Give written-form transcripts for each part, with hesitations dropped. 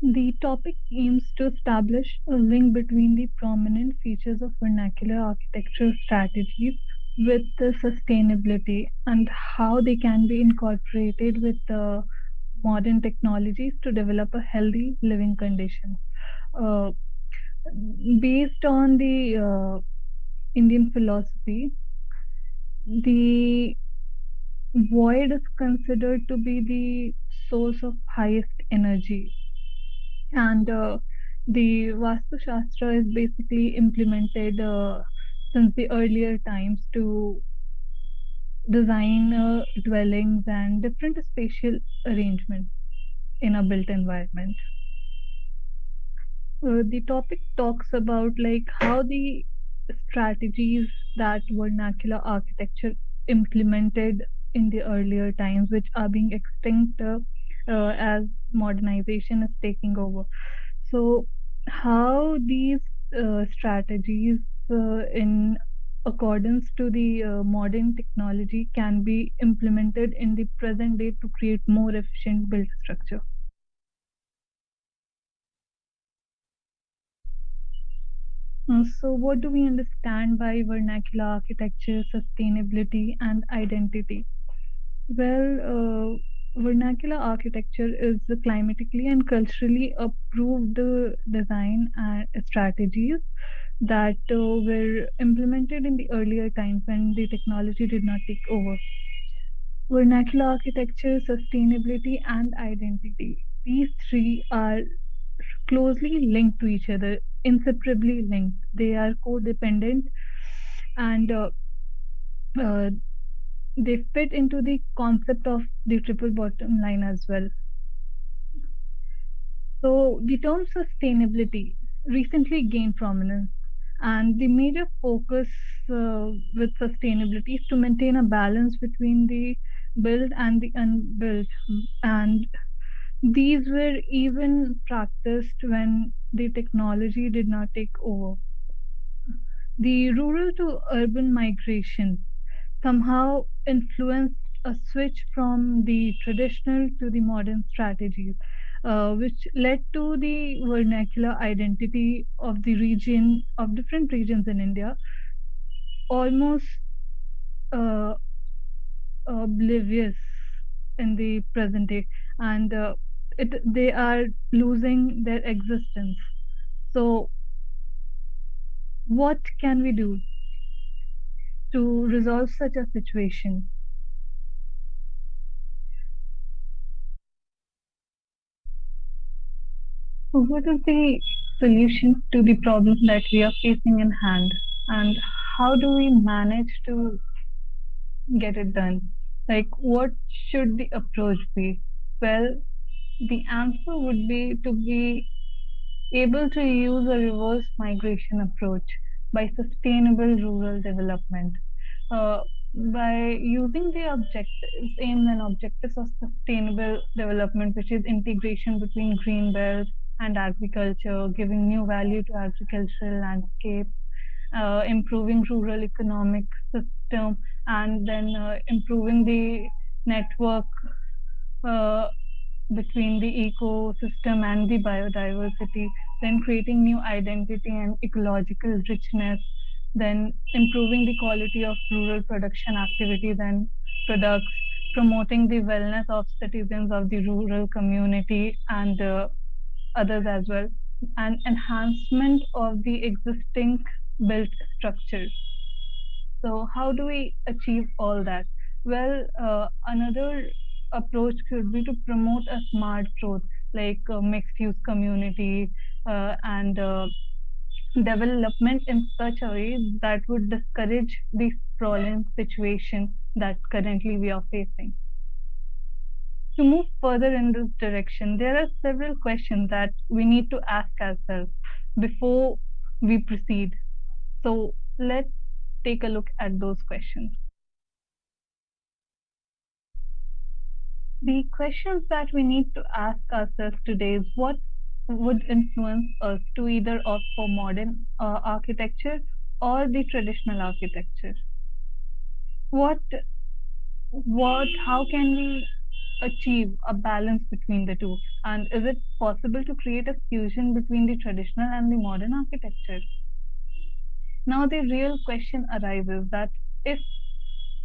The topic aims to establish a link between the prominent features of vernacular architectural strategies with the sustainability and how they can be incorporated with the modern technologies to develop a healthy living condition. Uh, Based on the Indian philosophy, the void is considered to be the source of highest energy, and the Vastu Shastra is basically implemented since the earlier times to design dwellings and different spatial arrangements in a built environment. The topic talks about like how the strategies that vernacular architecture implemented in the earlier times, which are being extinct as modernization is taking over. So, how these strategies, in accordance to the modern technology, can be implemented in the present day to create more efficient build structure. So, what do we understand by vernacular architecture, sustainability, and identity? Well, vernacular architecture is the climatically and culturally approved design and strategies that were implemented in the earlier times when the technology did not take over. Vernacular architecture, sustainability, and identity. These three are closely linked to each other, inseparably linked. They are codependent and uh, they fit into the concept of the triple bottom line as well. So, the term sustainability recently gained prominence, and the major focus with sustainability is to maintain a balance between the built and the unbuilt. And these were even practiced when the technology did not take over. The rural to urban migration somehow influenced a switch from the traditional to the modern strategies, which led to the vernacular identity of the region, of different regions in India, almost uh, oblivious in the present day, and they are losing their existence. So, what can we do to resolve such a situation? So what is the solution to the problem that we are facing in hand, and how do we manage to get it done? Like, what should the approach be? Well, the answer would be to be able to use a reverse migration approach by sustainable rural development. Uh, by using the objectives, aims and objectives of sustainable development, which is integration between green belt and agriculture, giving new value to agricultural landscape, improving rural economic system, and then improving the network uh, between the ecosystem and the biodiversity, then creating new identity and ecological richness, then improving the quality of rural production activities and products, promoting the wellness of citizens of the rural community and others as well, and enhancement of the existing built structures. So, how do we achieve all that? Well, another approach could be to promote a smart growth, like mixed use community and development in such a way that would discourage the sprawling situation that currently we are facing. To move further in this direction, there are several questions that we need to ask ourselves before we proceed. So, let's take a look at those questions. The questions that we need to ask ourselves today is what would influence us to either opt for modern architecture or the traditional architecture? What, how can we achieve a balance between the two? And is it possible to create a fusion between the traditional and the modern architecture? Now, the real question arises that if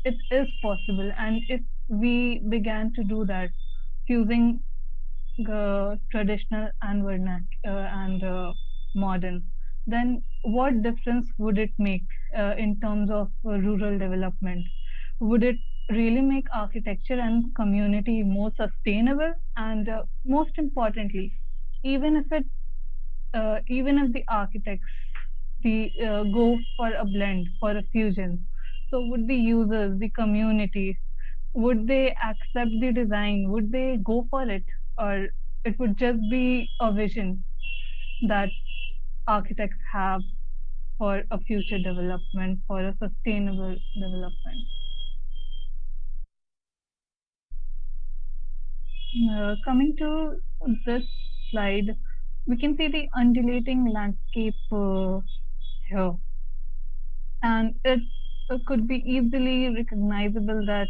it is possible and if we began to do that, fusing traditional and modern, then what difference would it make in terms of rural development? Would it really make architecture and community more sustainable? And most importantly, even if it even if the architects go for a blend, for a fusion, so would the users, the community, would they accept the design? Would they go for it? Or it would just be a vision that architects have for a future development, for a sustainable development? Coming to this slide, we can see the undulating landscape here. And it could be easily recognizable that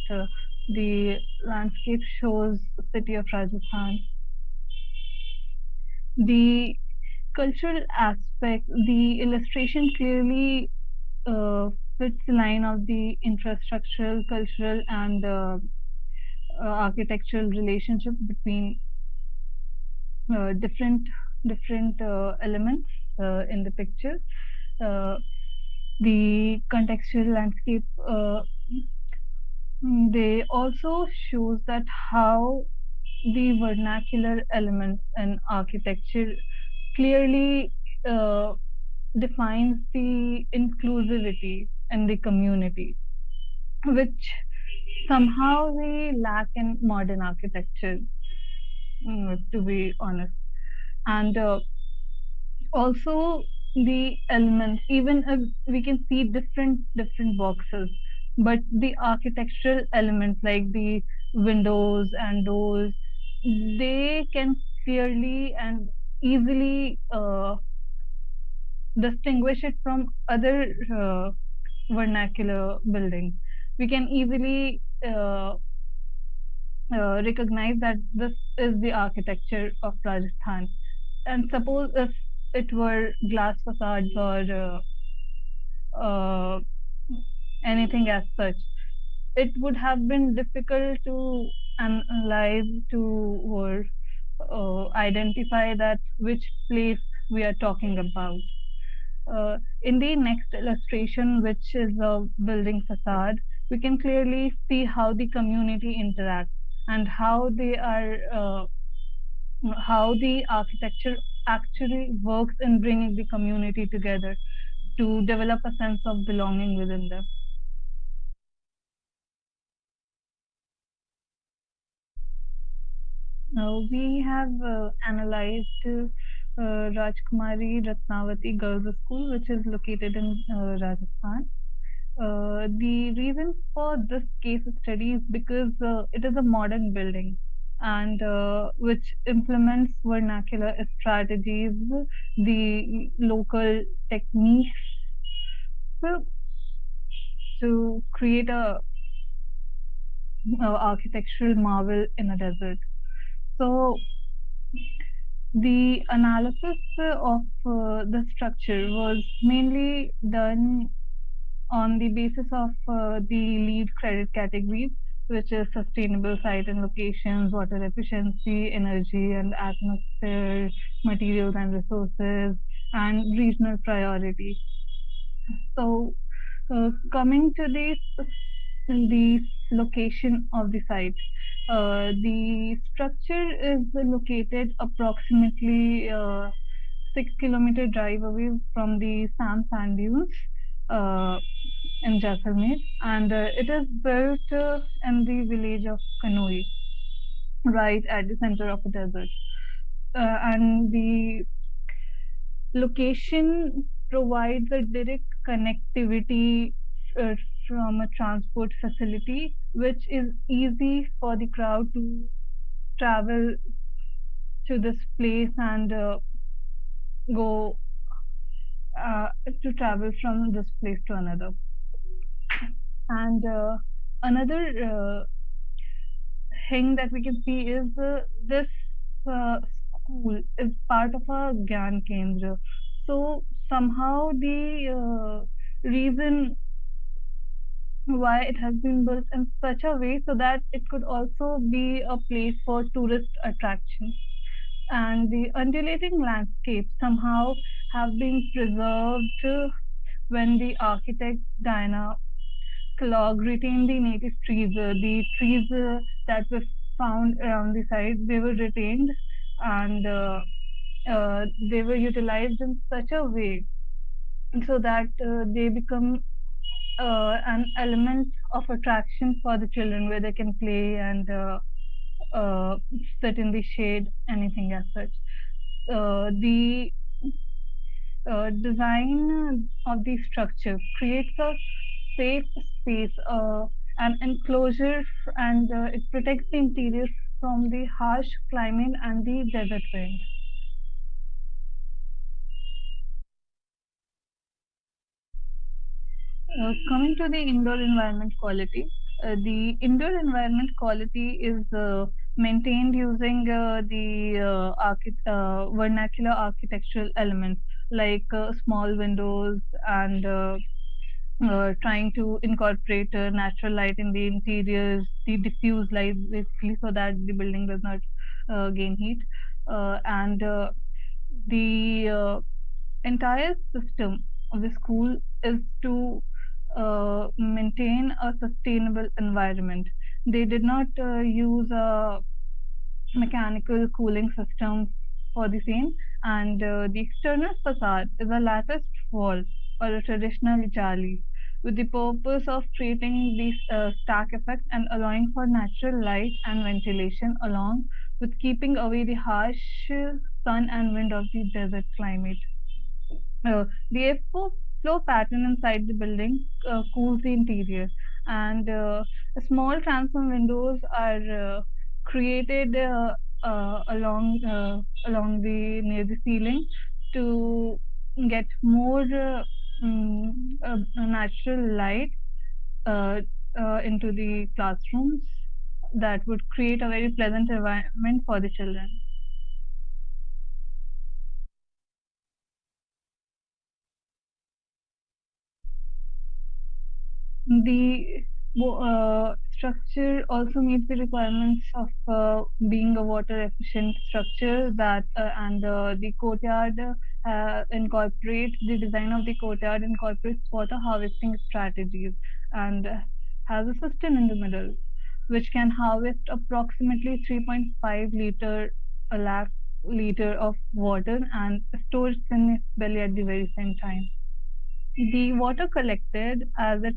the landscape shows the city of Rajasthan. The cultural aspect, the illustration clearly fits the line of the infrastructural, cultural, and architectural relationship between different elements in the picture. The contextual landscape they also shows that how the vernacular elements in architecture clearly defines the inclusivity in the community, which somehow we lack in modern architecture, to be honest. And also the elements, even if we can see different boxes, but the architectural elements like the windows and doors, they can clearly and easily distinguish it from other vernacular buildings. We can easily recognize that this is the architecture of Rajasthan. And suppose if it were glass facades or anything as such, it would have been difficult to analyze, to or identify that which place we are talking about. In the next illustration, which is a building facade, we can clearly see how the community interacts and how the architecture actually works in bringing the community together to develop a sense of belonging within them. We have analyzed Rajkumari Ratnavati Girls School, which is located in Rajasthan. The reason for this case study is because it is a modern building and which implements vernacular strategies, the local techniques to, to create a architectural marvel in a desert. So the analysis of the structure was mainly done on the basis of the lead credit categories, which is sustainable site and locations, water efficiency, energy and atmosphere, materials and resources, and regional priority. So, coming to the location of the site, the structure is located approximately 6 kilometer drive away from the sand dunes in Jaisalmer, and it is built in the village of Kanoi, right at the center of the desert. And the location provides a direct connectivity uh, from a transport facility, which is easy for the crowd to travel to this place and go to travel from this place to another. And another thing that we can see is this uh, school is part of a Gyan Kendra. So somehow the reason why it has been built in such a way so that it could also be a place for tourist attraction. And the undulating landscapes somehow have been preserved when the architect Diana Kellogg retained the native trees. The trees that were found around the site, they were retained and they were utilized in such a way so that they become an element of attraction for the children where they can play and uh, sit in the shade, anything as such. The design of the structure creates a safe space, an enclosure, and it protects the interior from the harsh climate and the desert wind. Coming to the indoor environment quality, the indoor environment quality is maintained using the vernacular architectural elements like small windows and trying to incorporate natural light in the interiors, the diffuse light basically, so that the building does not gain heat. And the entire system of the school is to maintain a sustainable environment. They did not use a mechanical cooling system for the same, and the external facade is a latticed wall or a traditional jali with the purpose of creating this stack effect and allowing for natural light and ventilation along with keeping away the harsh sun and wind of the desert climate. The airflow pattern inside the building cools the interior, and small transom windows are created along the near the ceiling to get more natural light uh, into the classrooms that would create a very pleasant environment for the children. The structure also meets the requirements of being a water efficient structure that and the courtyard incorporate the design of the courtyard incorporates water harvesting strategies and has a cistern in the middle which can harvest approximately 3.5 liter a lakh liter of water and store it in its belly at the very same time. The water collected as it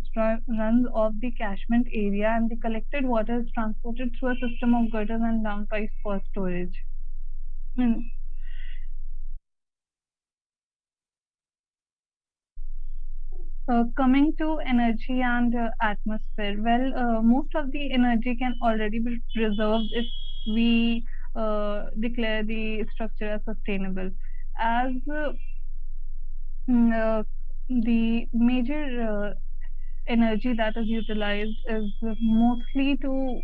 runs off the catchment area, and the collected water is transported through a system of gutters and downpipes for storage. Hmm. Coming to energy and atmosphere, well, most of the energy can already be preserved if we declare the structure as sustainable. As the major energy that is utilized is mostly to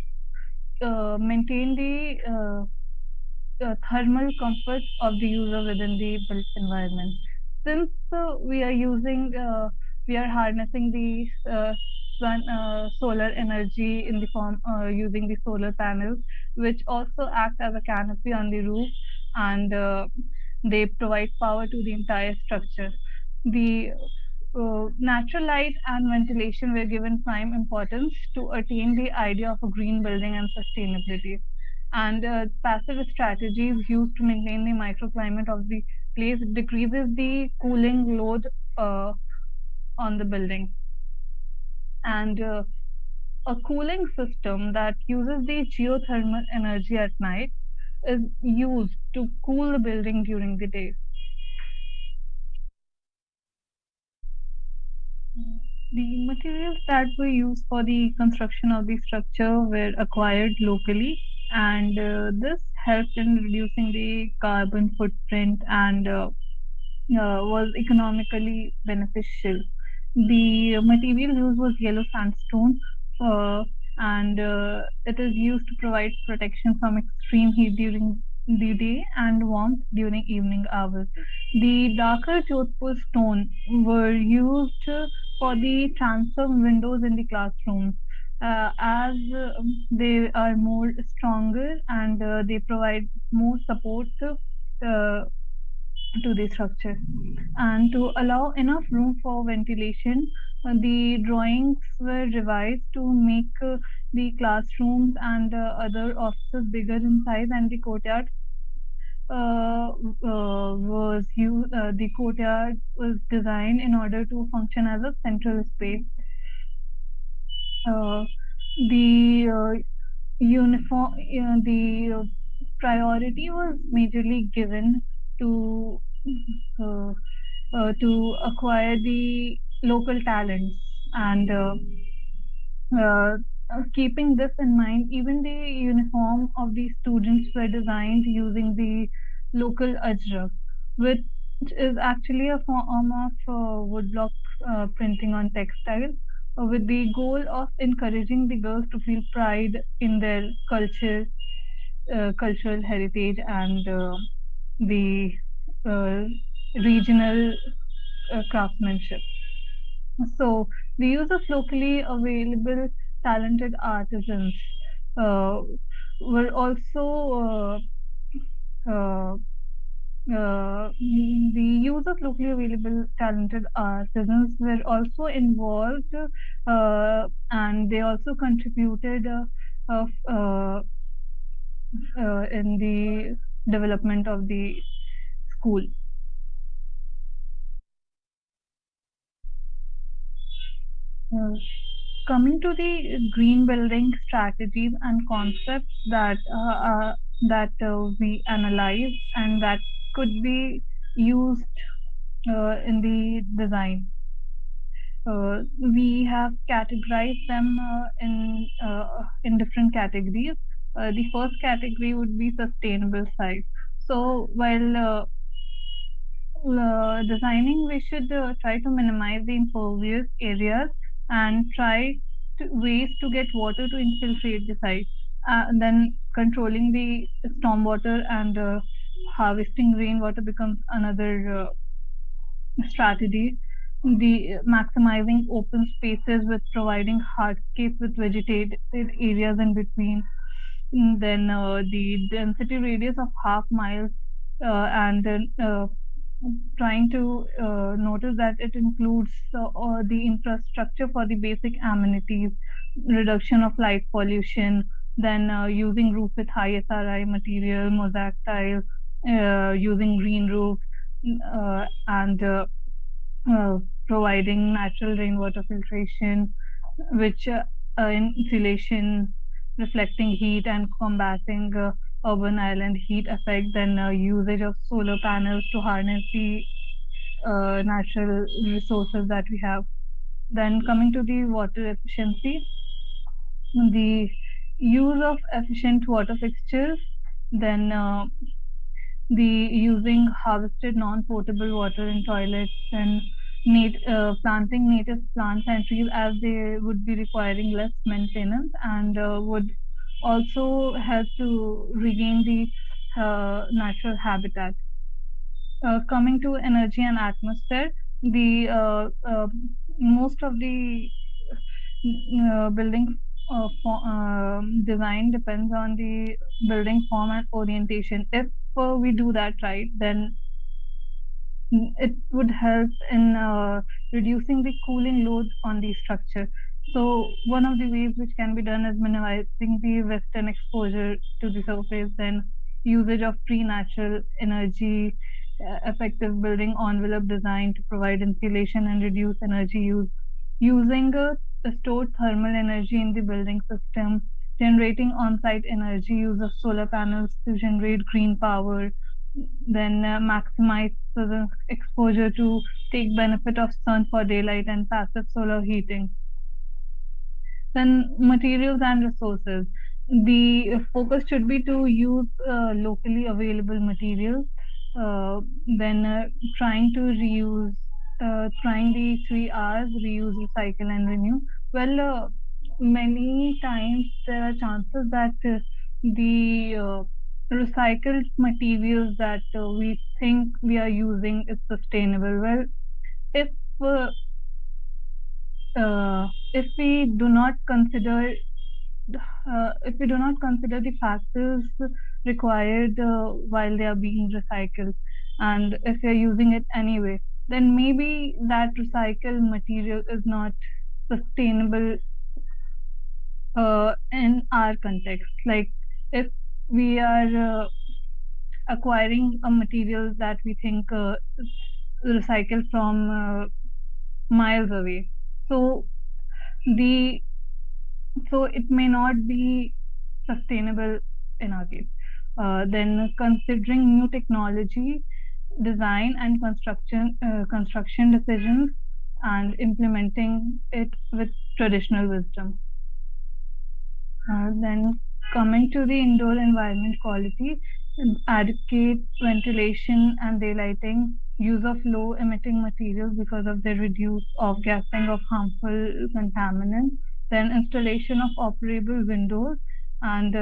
maintain the thermal comfort of the user within the built environment. Since we are harnessing the solar energy in the form using the solar panels, which also act as a canopy on the roof, and they provide power to the entire structure. The natural light and ventilation were given prime importance to attain the idea of a green building and sustainability. And passive strategies used to maintain the microclimate of the place decreases the cooling load on the building. And a cooling system that uses the geothermal energy at night is used to cool the building during the day. The materials that were used for the construction of the structure were acquired locally, and this helped in reducing the carbon footprint and was economically beneficial. The material used was yellow sandstone, uh, and it is used to provide protection from extreme heat during the day and warmth during evening hours. The darker Jodhpur stone were used for the transom windows in the classrooms, as they are more stronger and they provide more support to the structure. And to allow enough room for ventilation, the drawings were revised to make the classrooms and other offices bigger in size, and the courtyard was designed in order to function as a central space. Uh, the the priority was majorly given to uh, to acquire the local talents, and uh, keeping this in mind, even the uniform of the students were designed using the local ajrak, which is actually a form of woodblock printing on textile, with the goal of encouraging the girls to feel pride in their cultural heritage, and the uh, regional craftsmanship. So, the use of locally available talented artisans uh, were also the use of locally available talented artisans were also involved, and they also contributed of, in the development of the school. Uh, Coming to the green building strategies and concepts that we analyze and that could be used in the design. We have categorized them in different categories. The first category would be sustainable site. So while designing, we should try to minimize the impervious areas and try ways to get water to infiltrate the site. Then controlling the stormwater and harvesting rainwater becomes another strategy. The maximizing open spaces with providing hardscape with vegetated areas in between. Then the density radius of half miles, and then trying to notice that it includes the infrastructure for the basic amenities, reduction of light pollution, then using roof with high SRI material, mosaic tile, using green roof, and providing natural rainwater filtration, which insulation, reflecting heat, and combating urban island heat effect. Then usage of solar panels to harness the natural resources that we have. Then coming to the water efficiency, the use of efficient water fixtures, then the using harvested non-potable water in toilets, and planting native plants and trees, as they would be requiring less maintenance and would also help to regain the natural habitat. Coming to energy and atmosphere, the most of the building design depends on the building form and orientation. If we do that right, then it would help in reducing the cooling load on the structure. So one of the ways which can be done is minimizing the western exposure to the surface, then usage of free natural energy, effective building envelope design to provide insulation and reduce energy use, using stored thermal energy in the building system, generating on-site energy, use of solar panels to generate green power, then maximize the exposure to take benefit of sun for daylight and passive solar heating. Then materials and resources. The focus should be to use locally available materials, then trying to reuse, trying the 3 R's: reuse, recycle, and renew. Well, many times there are chances that the recycled materials that we think we are using is sustainable. Well, if uh, if we do not consider the factors required while they are being recycled, and if you're using it anyway, then maybe that recycled material is not sustainable in our context. Like if we are acquiring a material that we think is recycled from miles away, so the so it may not be sustainable in our case. Then considering new technology, design and construction decisions, and implementing it with traditional wisdom. Then coming to the indoor environment quality, adequate ventilation and daylighting, use of low emitting materials because of the reduce of gassing of harmful contaminants, then installation of operable windows, and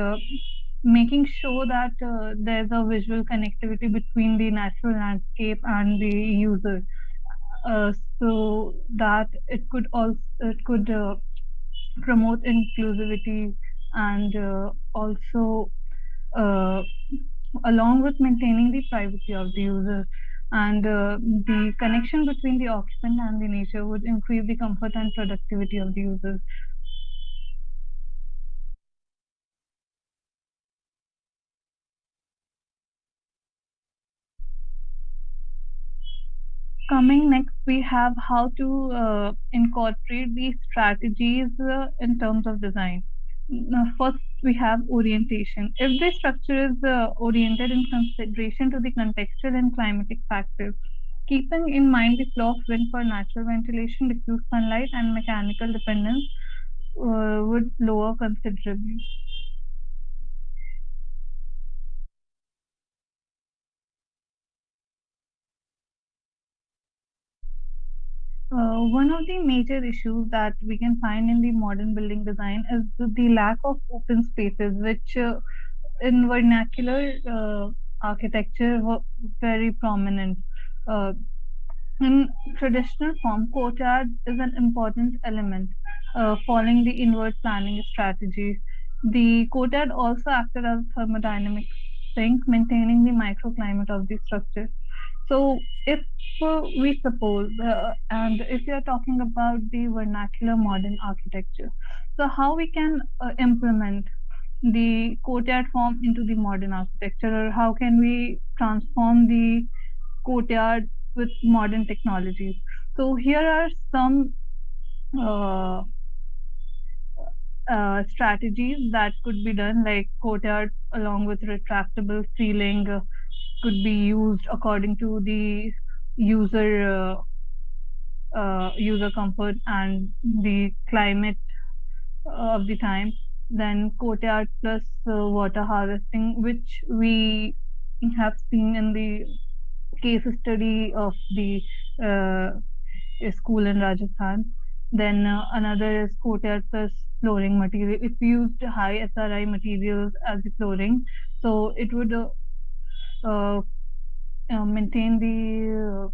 making sure that there's a visual connectivity between the natural landscape and the user, uh, so that it could promote inclusivity, and also uh, along with maintaining the privacy of the user, and the connection between the occupant and the nature would increase the comfort and productivity of the users. Coming next, we have how to incorporate these strategies in terms of design. Now, first, we have orientation. If the structure is oriented in consideration to the contextual and climatic factors, keeping in mind the flow of wind for natural ventilation, diffuse sunlight, and mechanical dependence would lower considerably. One of the major issues that we can find in the modern building design is the lack of open spaces, which in vernacular architecture were very prominent. Uh, in traditional form, courtyard is an important element, following the inward planning strategies. The courtyard also acted as a thermodynamic sink, maintaining the microclimate of the structure. So, if we suppose, and if you are talking about the vernacular modern architecture, so how we can implement the courtyard form into the modern architecture, or how can we transform the courtyard with modern technologies? So here are some uh, strategies that could be done, like courtyard along with retractable ceiling could be used according to the user user comfort and the climate of the time. Then courtyard plus water harvesting, which we have seen in the case study of the uh, school in Rajasthan. Then another is courtyard plus flooring material. If we used high SRI materials as the flooring, so it would uh, maintain the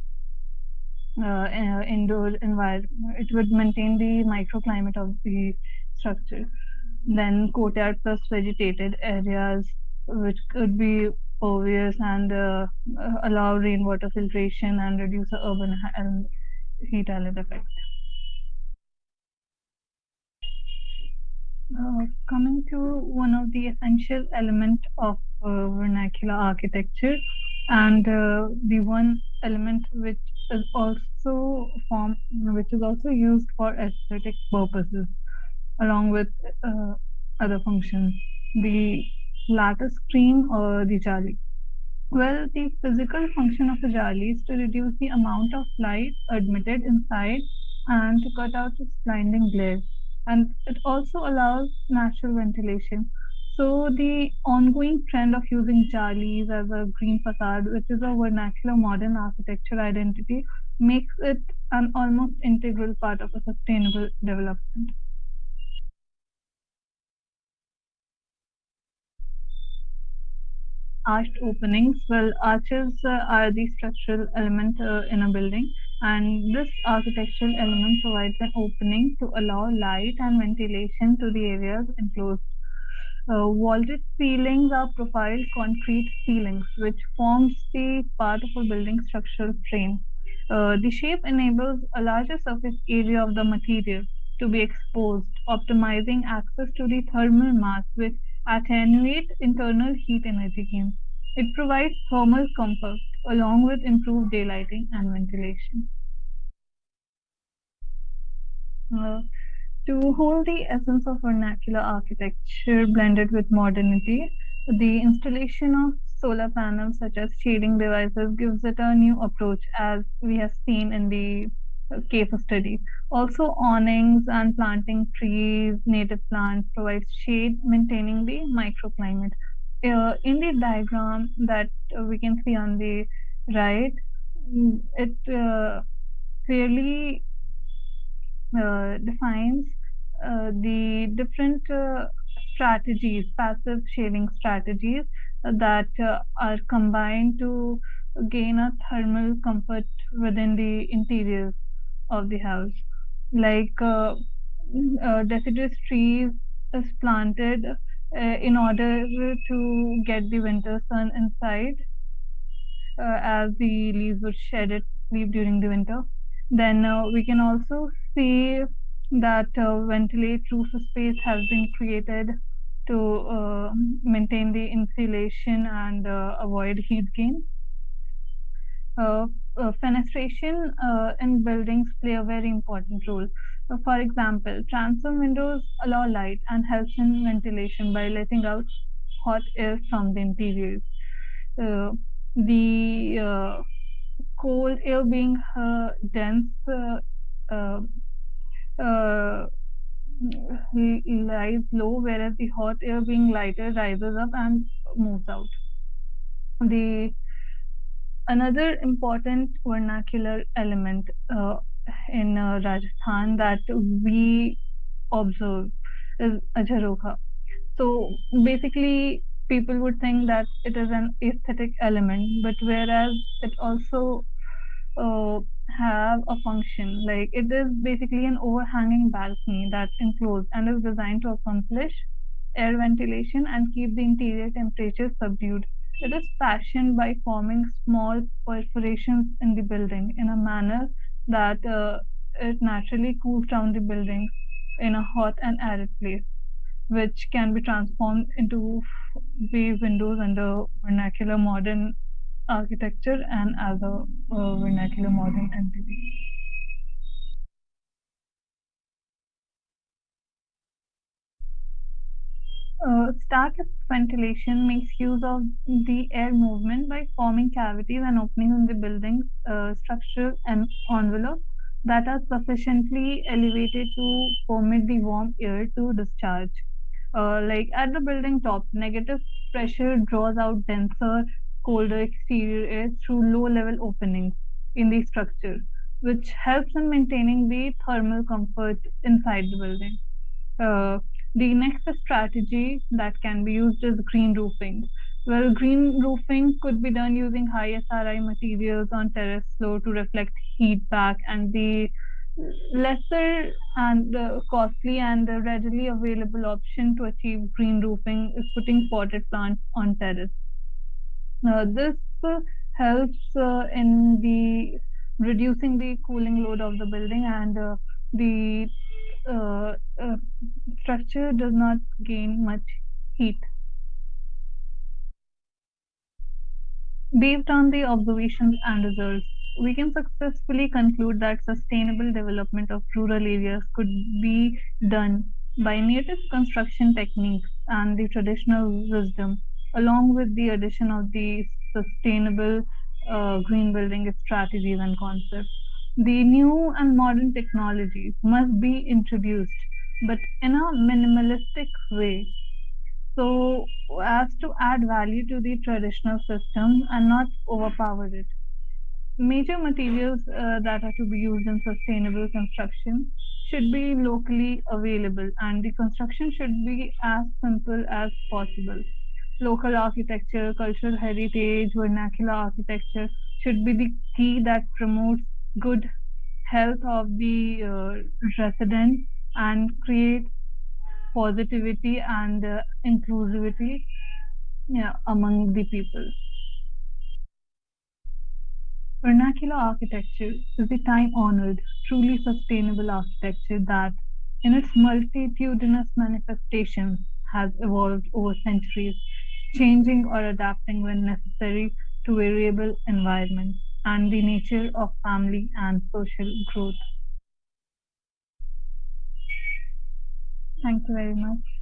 indoor environment. It would maintain the microclimate of the structure. Then courtyard plus vegetated areas, which could be pervious and allow rainwater filtration and reduce the urban heat island effect. Coming to one of the essential element of vernacular architecture, and the one element which is also used for aesthetic purposes, along with other functions, the lattice screen or the jali. Well, the physical function of a jali is to reduce the amount of light admitted inside and to cut out its blinding glare. And it also allows natural ventilation. So the ongoing trend of using jalis as a green facade, which is a vernacular modern architecture identity, makes it an almost integral part of a sustainable development. arched openings. Well, arches are the structural element in a building, and this architectural element provides an opening to allow light and ventilation to the areas enclosed. Vaulted ceilings are profiled concrete ceilings, which forms the part of a building structural frame. The shape enables a larger surface area of the material to be exposed, optimizing access to the thermal mass, which attenuate internal heat energy gain. It provides thermal comfort along with improved daylighting and ventilation. Uh, to hold the essence of vernacular architecture blended with modernity, the installation of solar panels such as shading devices gives it a new approach, as we have seen in the case study. Also, awnings and planting trees, native plants provides shade, maintaining the microclimate. In the diagram that we can see on the right, it clearly defines the different strategies, passive shading strategies that are combined to gain a thermal comfort within the interiors of the house. Like deciduous trees is planted in order to get the winter sun inside, as the leaves would shed its leaf during the winter. Then we can also see that ventilate roof space has been created to maintain the insulation and avoid heat gain. Uh, Fenestration in buildings play a very important role. For example, transom windows allow light and helps in ventilation by letting out hot air from the interior. Uh, the cold air being dense uh, uh, lies low, whereas the hot air being lighter rises up and moves out. The another important vernacular element in Rajasthan that we observe is a jharokha. So basically, people would think that it is an aesthetic element, but whereas it also uh, have a function, like it is basically an overhanging balcony that's enclosed and is designed to accomplish air ventilation and keep the interior temperature subdued. It is fashioned by forming small perforations in the building in a manner that it naturally cools down the building in a hot and arid place, which can be transformed into bay windows under vernacular modern architecture and as a vernacular modern entity. Static ventilation makes use of the air movement by forming cavities and openings in the building's structural envelope that are sufficiently elevated to permit the warm air to discharge. Like at the building top, negative pressure draws out denser, colder exterior air through low level openings in the structure, which helps in maintaining the thermal comfort inside the building. Uh, the next strategy that can be used is green roofing. Well, green roofing could be done using high SRI materials on terrace floor to reflect heat back, and the lesser and costly and readily available option to achieve green roofing is putting potted plants on terrace. This helps in the reducing the cooling load of the building, and the uh, uh, structure does not gain much heat. Based on the observations and results, we can successfully conclude that sustainable development of rural areas could be done by native construction techniques and the traditional wisdom, along with the addition of the sustainable green building strategies and concepts. The new and modern technologies must be introduced, but in a minimalistic way, so as to add value to the traditional system and not overpower it. Major materials that are to be used in sustainable construction should be locally available, and the construction should be as simple as possible. local architecture, cultural heritage, vernacular architecture should be the key that promotes good health of the residents and create positivity and inclusivity, yeah, among the people. Vernacular architecture is the time-honored, truly sustainable architecture that, in its multitudinous manifestations, has evolved over centuries, changing or adapting when necessary to variable environments and the nature of family and social growth. Thank you very much.